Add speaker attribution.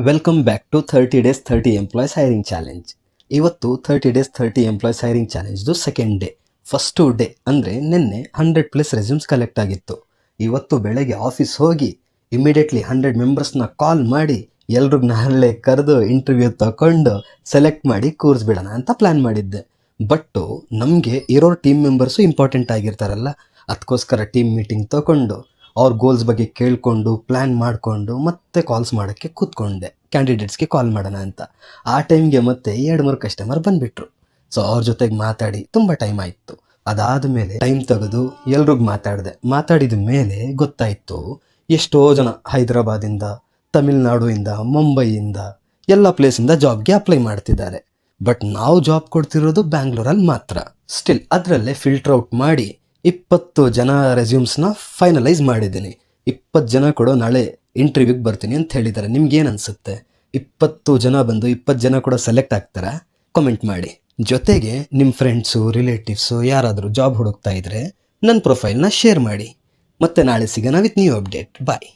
Speaker 1: Welcome back to 30 days 30 employees hiring challenge. ಇವತ್ತು 30 days 30 employees hiring ಚಾಲೆಂಜ್ದು second day. First day ಅಂದರೆ ನಿನ್ನೆ 100+ resumes collect ಆಗಿತ್ತು. ಇವತ್ತು ಬೆಳಗ್ಗೆ ಆಫೀಸ್ ಹೋಗಿ ಇಮಿಡಿಯೇಟ್ಲಿ 100 ಮೆಂಬರ್ಸ್ನ ಕಾಲ್ ಮಾಡಿ ಎಲ್ರಿಗೂ ನಾಳೆ ಕರೆದು ಇಂಟರ್ವ್ಯೂ ತಗೊಂಡು ಸೆಲೆಕ್ಟ್ ಮಾಡಿ ಕೂರಿಸ್ಬಿಡೋಣ ಅಂತ ಪ್ಲ್ಯಾನ್ ಮಾಡಿದ್ದೆ. ಬಟ್ಟು ನಮಗೆ ಇರೋ ಟೀಮ್ ಮೆಂಬರ್ಸು ಇಂಪಾರ್ಟೆಂಟ್ ಆಗಿರ್ತಾರಲ್ಲ, ಅದಕ್ಕೋಸ್ಕರ ಟೀಮ್ ಮೀಟಿಂಗ್ ತಗೊಂಡು ಅವ್ರ ಗೋಲ್ಸ್ ಬಗ್ಗೆ ಕೇಳಿಕೊಂಡು ಪ್ಲ್ಯಾನ್ ಮಾಡಿಕೊಂಡು ಮತ್ತೆ ಕಾಲ್ಸ್ ಮಾಡೋಕ್ಕೆ ಕೂತ್ಕೊಂಡೆ, ಕ್ಯಾಂಡಿಡೇಟ್ಸ್ಗೆ ಕಾಲ್ ಮಾಡೋಣ ಅಂತ. ಆ ಟೈಮ್ಗೆ ಮತ್ತೆ 2-3 ಕಸ್ಟಮರ್ ಬಂದುಬಿಟ್ರು. ಸೊ ಅವ್ರ ಜೊತೆಗೆ ಮಾತಾಡಿ ತುಂಬ ಟೈಮ್ ಆಯಿತು. ಅದಾದಮೇಲೆ ಟೈಮ್ ತೆಗೆದು ಎಲ್ರಿಗೂ ಮಾತಾಡಿದ ಮೇಲೆ ಗೊತ್ತಾಯಿತು ಎಷ್ಟೋ ಜನ ಹೈದರಾಬಾದಿಂದ, ತಮಿಳ್ನಾಡುವಿಂದ, ಮುಂಬೈಯಿಂದ ಎಲ್ಲ ಪ್ಲೇಸಿಂದ ಜಾಬ್ಗೆ ಅಪ್ಲೈ ಮಾಡ್ತಿದ್ದಾರೆ. ಬಟ್ ನಾವು ಜಾಬ್ ಕೊಡ್ತಿರೋದು ಬ್ಯಾಂಗ್ಳೂರಲ್ಲಿ ಮಾತ್ರ. ಸ್ಟಿಲ್ ಅದರಲ್ಲೇ ಫಿಲ್ಟರ್ ಔಟ್ ಮಾಡಿ 20 ಜನ ರೆಸ್ಯೂಮ್ಸ್ನ ಫೈನಲೈಸ್ ಮಾಡಿದ್ದೀನಿ. 20 ಜನ ಕೂಡ ನಾಳೆ ಇಂಟರ್ವ್ಯೂಗೆ ಬರ್ತೀನಿ ಅಂತ ಹೇಳಿದ್ದಾರೆ. ನಿಮ್ಗೇನು ಅನಿಸುತ್ತೆ? 20 ಜನ ಬಂದು 20 ಜನ ಕೂಡ ಸೆಲೆಕ್ಟ್ ಆಗ್ತಾರಾ? ಕಾಮೆಂಟ್ ಮಾಡಿ. ಜೊತೆಗೆ ನಿಮ್ಮ ಫ್ರೆಂಡ್ಸು, ರಿಲೇಟಿವ್ಸು ಯಾರಾದರೂ ಜಾಬ್ ಹುಡುಕ್ತಾ ಇದ್ದರೆ ನನ್ನ ಪ್ರೊಫೈಲ್ನ ಶೇರ್ ಮಾಡಿ. ಮತ್ತೆ ನಾಳೆ ಸಿಗೋಣ ವಿತ್ ನ್ಯೂ ಅಪ್ಡೇಟ್. ಬಾಯ್.